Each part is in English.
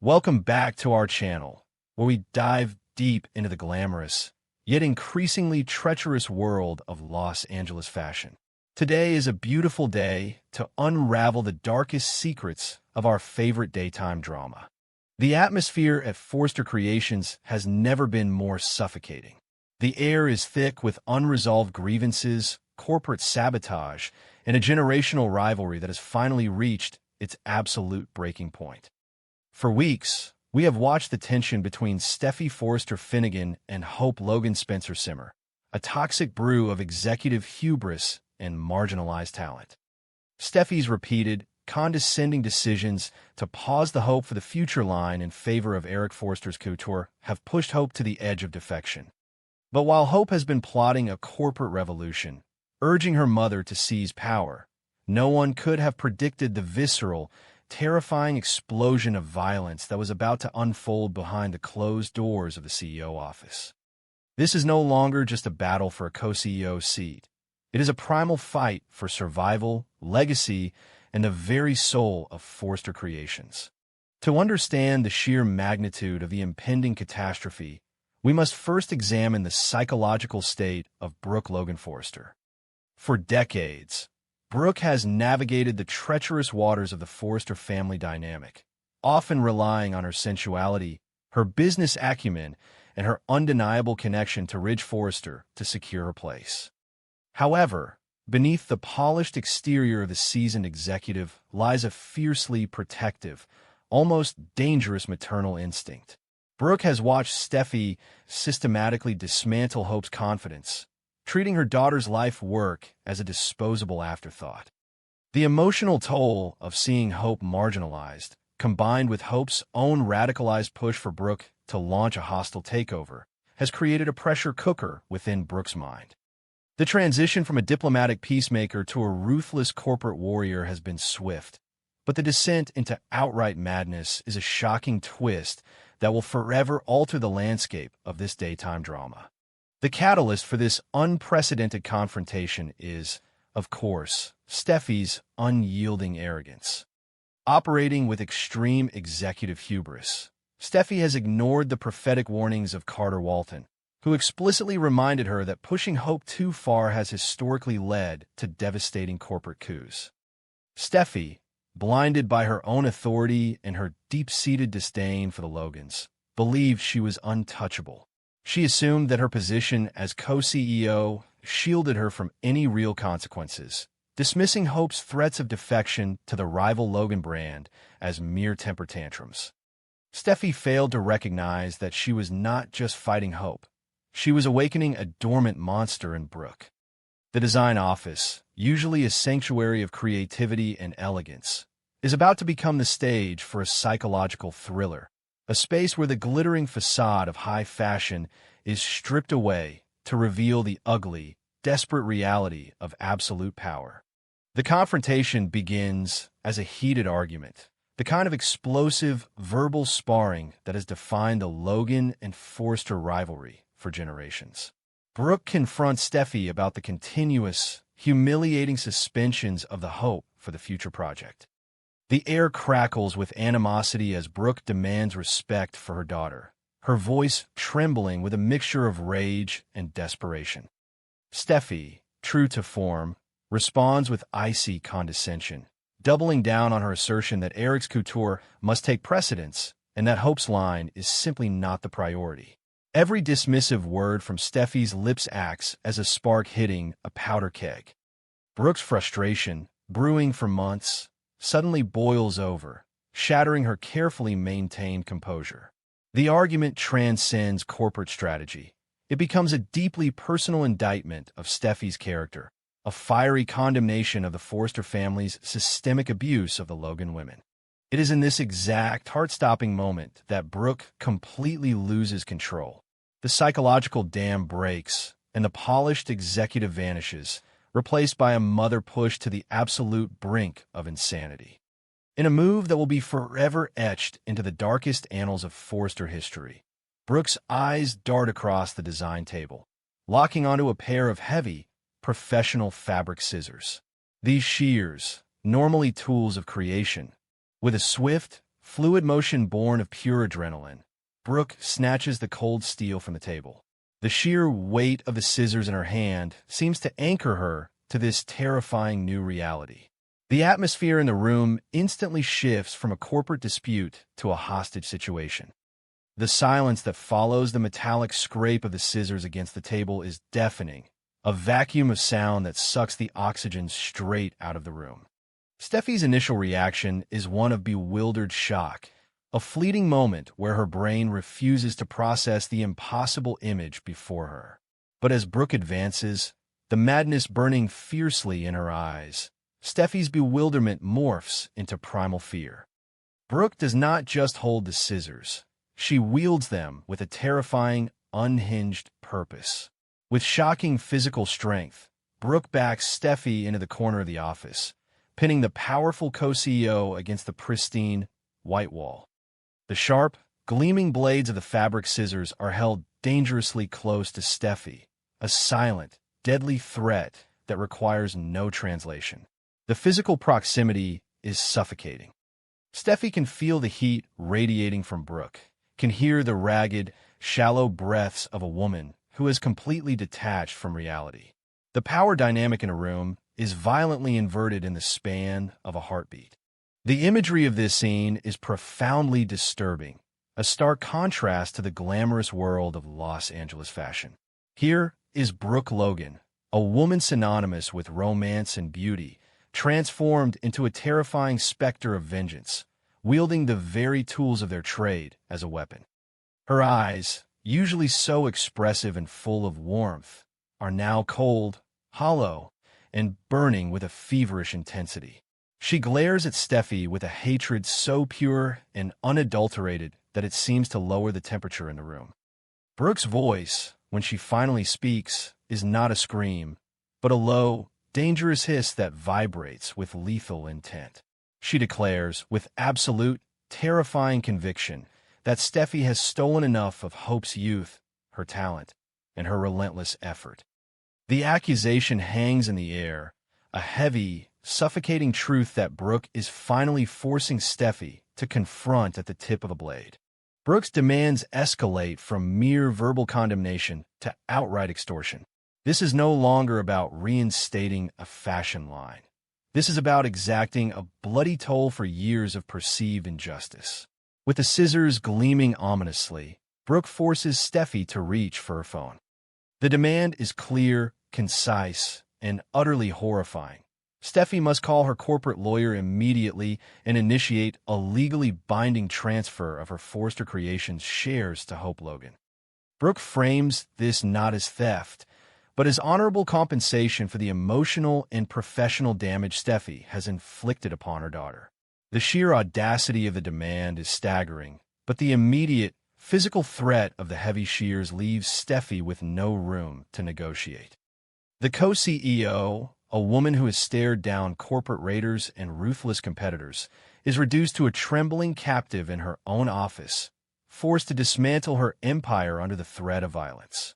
Welcome back to our channel, where we dive deep into the glamorous, yet increasingly treacherous world of Los Angeles fashion. Today is a beautiful day to unravel the darkest secrets of our favorite daytime drama. The atmosphere at Forster Creations has never been more suffocating. The air is thick with unresolved grievances, corporate sabotage, and a generational rivalry that has finally reached its absolute breaking point. For weeks, we have watched the tension between Steffy Forrester Finnegan and Hope Logan Spencer simmer, a toxic brew of executive hubris and marginalized talent. Steffy's repeated, condescending decisions to pause the Hope for the Future line in favor of Eric Forster's couture have pushed Hope to the edge of defection. But while Hope has been plotting a corporate revolution, urging her mother to seize power, no one could have predicted the visceral, terrifying explosion of violence that was about to unfold behind the closed doors of the CEO office. This is no longer just a battle for a co-CEO seat. It is a primal fight for survival, legacy, and the very soul of Forster Creations. To understand the sheer magnitude of the impending catastrophe, we must first examine the psychological state of Brooke Logan Forster. For decades, Brooke has navigated the treacherous waters of the Forster family dynamic, often relying on her sensuality, her business acumen, and her undeniable connection to Ridge Forrester to secure her place. However, beneath the polished exterior of the seasoned executive lies a fiercely protective, almost dangerous maternal instinct. Brooke has watched Steffy systematically dismantle Hope's confidence, treating her daughter's life work as a disposable afterthought. The emotional toll of seeing Hope marginalized, combined with Hope's own radicalized push for Brooke to launch a hostile takeover, has created a pressure cooker within Brooke's mind. The transition from a diplomatic peacemaker to a ruthless corporate warrior has been swift, but the descent into outright madness is a shocking twist that will forever alter the landscape of this daytime drama. The catalyst for this unprecedented confrontation is, of course, Steffy's unyielding arrogance. Operating with extreme executive hubris, Steffy has ignored the prophetic warnings of Carter Walton, who explicitly reminded her that pushing Hope too far has historically led to devastating corporate coups. Steffy, blinded by her own authority and her deep-seated disdain for the Logans, believed she was untouchable. She assumed that her position as co-CEO shielded her from any real consequences, dismissing Hope's threats of defection to the rival Logan brand as mere temper tantrums. Steffy failed to recognize that she was not just fighting Hope. She was awakening a dormant monster in Brooke. The design office, usually a sanctuary of creativity and elegance, is about to become the stage for a psychological thriller, a space where the glittering facade of high fashion is stripped away to reveal the ugly, desperate reality of absolute power. The confrontation begins as a heated argument, the kind of explosive, verbal sparring that has defined the Logan and Forster rivalry for generations. Brooke confronts Steffy about the continuous, humiliating suspensions of the Hope for the Future project. The air crackles with animosity as Brooke demands respect for her daughter, her voice trembling with a mixture of rage and desperation. Steffy, true to form, responds with icy condescension, doubling down on her assertion that Eric's couture must take precedence and that Hope's line is simply not the priority. Every dismissive word from Steffy's lips acts as a spark hitting a powder keg. Brooke's frustration, brewing for months, suddenly boils over, shattering her carefully maintained composure. The argument transcends corporate strategy. It becomes a deeply personal indictment of Steffy's character, a fiery condemnation of the Forster family's systemic abuse of the Logan women. It is in this exact heart-stopping moment that Brooke completely loses control. The psychological dam breaks, and the polished executive vanishes, replaced by a mother pushed to the absolute brink of insanity. In a move that will be forever etched into the darkest annals of Forster history, Brooke's eyes dart across the design table, locking onto a pair of heavy, professional fabric scissors. These shears, normally tools of creation, with a swift, fluid motion born of pure adrenaline. Brooke snatches the cold steel from the table. The sheer weight of the scissors in her hand seems to anchor her to this terrifying new reality. The atmosphere in the room instantly shifts from a corporate dispute to a hostage situation. The silence that follows the metallic scrape of the scissors against the table is deafening, a vacuum of sound that sucks the oxygen straight out of the room. Steffi's initial reaction is one of bewildered shock, a fleeting moment where her brain refuses to process the impossible image before her. But as Brooke advances, the madness burning fiercely in her eyes, Steffi's bewilderment morphs into primal fear. Brooke does not just hold the scissors. She wields them with a terrifying, unhinged purpose. With shocking physical strength, Brooke backs Steffy into the corner of the office, pinning the powerful co-CEO against the pristine, white wall. The sharp, gleaming blades of the fabric scissors are held dangerously close to Steffy, a silent, deadly threat that requires no translation. The physical proximity is suffocating. Steffy can feel the heat radiating from Brooke, can hear the ragged, shallow breaths of a woman who is completely detached from reality. The power dynamic in a room is violently inverted in the span of a heartbeat. The imagery of this scene is profoundly disturbing, a stark contrast to the glamorous world of Los Angeles fashion. Here is Brooke Logan, a woman synonymous with romance and beauty, transformed into a terrifying specter of vengeance, wielding the very tools of their trade as a weapon. Her eyes, usually so expressive and full of warmth, are now cold, hollow, and burning with a feverish intensity. She glares at Steffy with a hatred so pure and unadulterated that it seems to lower the temperature in the room. Brooke's voice, when she finally speaks, is not a scream, but a low, dangerous hiss that vibrates with lethal intent. She declares, with absolute, terrifying conviction, that Steffy has stolen enough of Hope's youth, her talent, and her relentless effort. The accusation hangs in the air, a heavy, suffocating truth that Brooke is finally forcing Steffy to confront at the tip of a blade. Brooke's demands escalate from mere verbal condemnation to outright extortion. This is no longer about reinstating a fashion line. This is about exacting a bloody toll for years of perceived injustice. With the scissors gleaming ominously, Brooke forces Steffy to reach for her phone. The demand is clear, concise, and utterly horrifying. Steffy must call her corporate lawyer immediately and initiate a legally binding transfer of her Forrester Creations shares to Hope Logan. Brooke frames this not as theft, but as honorable compensation for the emotional and professional damage Steffy has inflicted upon her daughter. The sheer audacity of the demand is staggering, but the immediate, physical threat of the heavy shears leaves Steffy with no room to negotiate. The co-CEO, a woman who has stared down corporate raiders and ruthless competitors, is reduced to a trembling captive in her own office, forced to dismantle her empire under the threat of violence.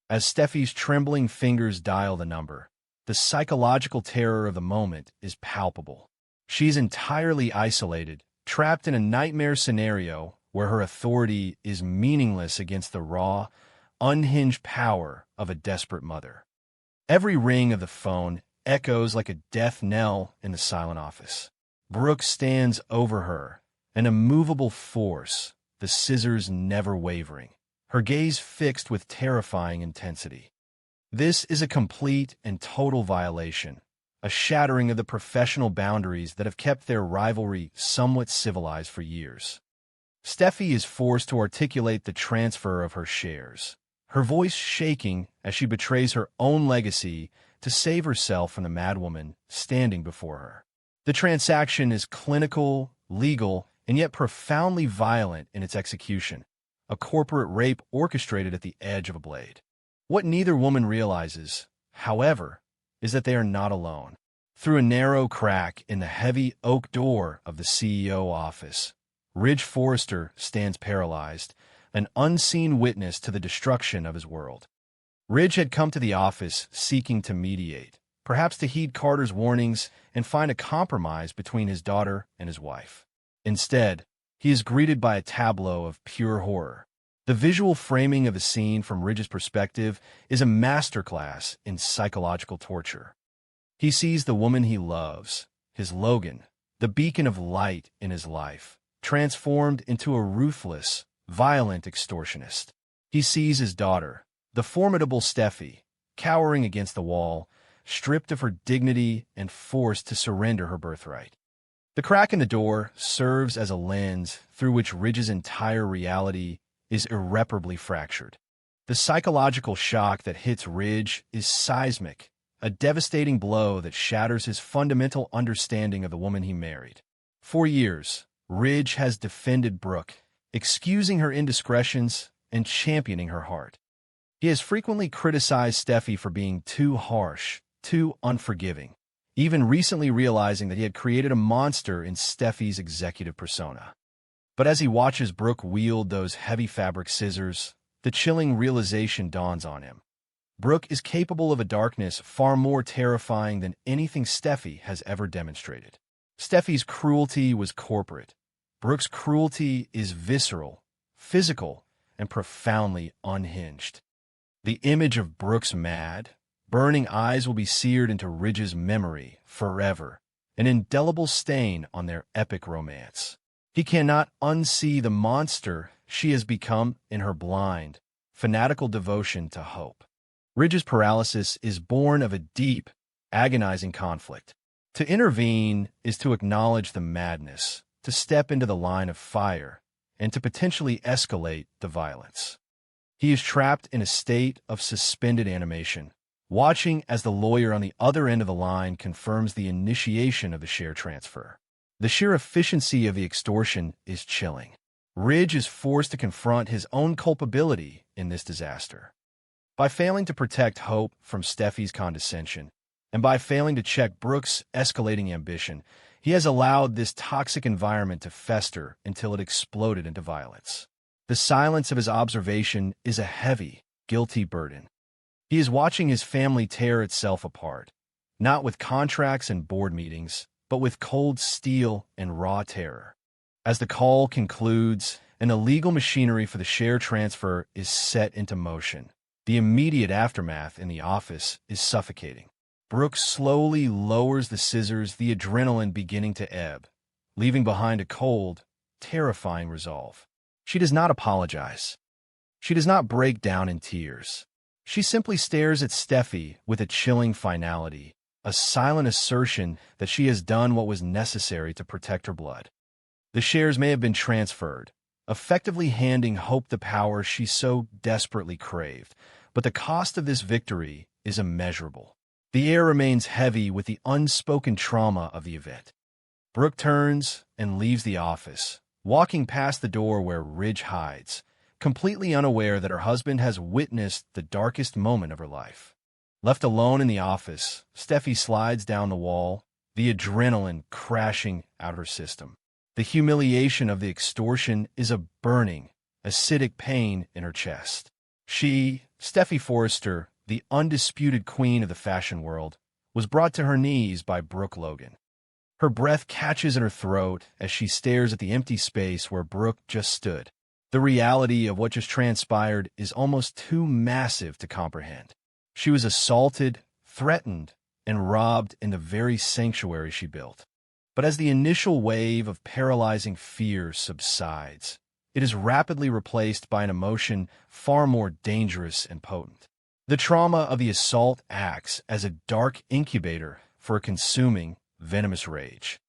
As Steffy's trembling fingers dial the number, the psychological terror of the moment is palpable. She's entirely isolated, trapped in a nightmare scenario where her authority is meaningless against the raw, unhinged power of a desperate mother. Every ring of the phone echoes like a death knell in the silent office. Brooke stands over her, an immovable force, the scissors never wavering, her gaze fixed with terrifying intensity. This is a complete and total violation, a shattering of the professional boundaries that have kept their rivalry somewhat civilized for years. Steffy is forced to articulate the transfer of her shares, her voice shaking as she betrays her own legacy to save herself from the madwoman standing before her. The transaction is clinical, legal, and yet profoundly violent in its execution, a corporate rape orchestrated at the edge of a blade. What neither woman realizes, however, is that they are not alone. Through a narrow crack in the heavy oak door of the CEO office, Ridge Forrester stands paralyzed, an unseen witness to the destruction of his world. Ridge had come to the office seeking to mediate, perhaps to heed Carter's warnings and find a compromise between his daughter and his wife. Instead, he is greeted by a tableau of pure horror. The visual framing of the scene from Ridge's perspective is a masterclass in psychological torture. He sees the woman he loves, his Logan, the beacon of light in his life, transformed into a ruthless, violent extortionist. He sees his daughter, the formidable Steffy, cowering against the wall, stripped of her dignity and forced to surrender her birthright. The crack in the door serves as a lens through which Ridge's entire reality is irreparably fractured. The psychological shock that hits Ridge is seismic, a devastating blow that shatters his fundamental understanding of the woman he married. For years, Ridge has defended Brooke, excusing her indiscretions and championing her heart. He has frequently criticized Steffy for being too harsh, too unforgiving, even recently realizing that he had created a monster in Steffy's executive persona. But as he watches Brooke wield those heavy fabric scissors, the chilling realization dawns on him. Brooke is capable of a darkness far more terrifying than anything Steffy has ever demonstrated. Steffy's cruelty was corporate. Brooke's cruelty is visceral, physical, and profoundly unhinged. The image of Brooke's mad, burning eyes will be seared into Ridge's memory forever, an indelible stain on their epic romance. He cannot unsee the monster she has become in her blind, fanatical devotion to hope. Ridge's paralysis is born of a deep, agonizing conflict. To intervene is to acknowledge the madness, to step into the line of fire, and to potentially escalate the violence. He is trapped in a state of suspended animation, watching as the lawyer on the other end of the line confirms the initiation of the share transfer. The sheer efficiency of the extortion is chilling. Ridge is forced to confront his own culpability in this disaster. By failing to protect Hope from Steffy's condescension, and by failing to check Brooke's escalating ambition, he has allowed this toxic environment to fester until it exploded into violence. The silence of his observation is a heavy, guilty burden. He is watching his family tear itself apart, not with contracts and board meetings, but with cold steel and raw terror. As the call concludes and the legal machinery for the share transfer is set into motion, the immediate aftermath in the office is suffocating. Brooke slowly lowers the scissors, the adrenaline beginning to ebb, leaving behind a cold, terrifying resolve. She does not apologize. She does not break down in tears. She simply stares at Steffy with a chilling finality, a silent assertion that she has done what was necessary to protect her blood. The shares may have been transferred, effectively handing Hope the power she so desperately craved, but the cost of this victory is immeasurable. The air remains heavy with the unspoken trauma of the event. Brooke turns and leaves the office, walking past the door where Ridge hides, completely unaware that her husband has witnessed the darkest moment of her life. Left alone in the office, Steffy slides down the wall, the adrenaline crashing out her system. The humiliation of the extortion is a burning, acidic pain in her chest. She, Steffy Forrester, the undisputed queen of the fashion world, was brought to her knees by Brooke Logan. Her breath catches in her throat as she stares at the empty space where Brooke just stood. The reality of what just transpired is almost too massive to comprehend. She was assaulted, threatened, and robbed in the very sanctuary she built. But as the initial wave of paralyzing fear subsides, it is rapidly replaced by an emotion far more dangerous and potent. The trauma of the assault acts as a dark incubator for a consuming, venomous rage.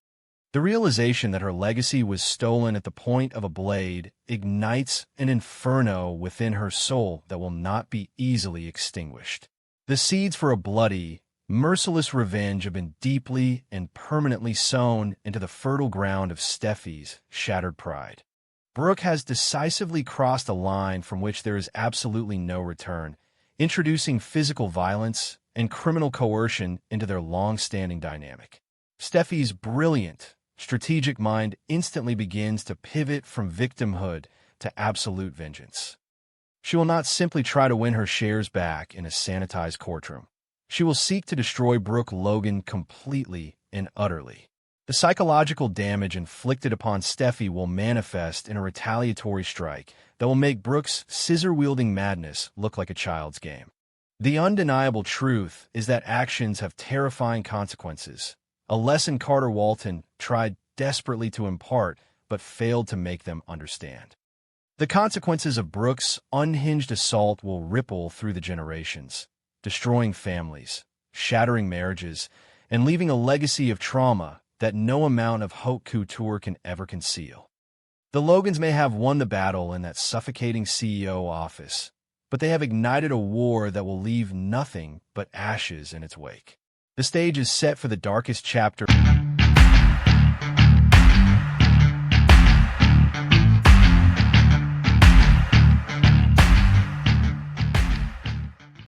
The realization that her legacy was stolen at the point of a blade ignites an inferno within her soul that will not be easily extinguished. The seeds for a bloody, merciless revenge have been deeply and permanently sown into the fertile ground of Steffy's shattered pride. Brooke has decisively crossed a line from which there is absolutely no return, introducing physical violence and criminal coercion into their long-standing dynamic. Steffy's brilliant, strategic mind instantly begins to pivot from victimhood to absolute vengeance. She will not simply try to win her shares back in a sanitized courtroom. She will seek to destroy Brooke Logan completely and utterly. The psychological damage inflicted upon Steffy will manifest in a retaliatory strike that will make Brooke's scissor-wielding madness look like a child's game. The undeniable truth is that actions have terrifying consequences, a lesson Carter Walton tried desperately to impart but failed to make them understand. The consequences of Brooke's unhinged assault will ripple through the generations, destroying families, shattering marriages, and leaving a legacy of trauma that no amount of haute couture can ever conceal. The Logans may have won the battle in that suffocating CEO office, but they have ignited a war that will leave nothing but ashes in its wake. The stage is set for the darkest chapter.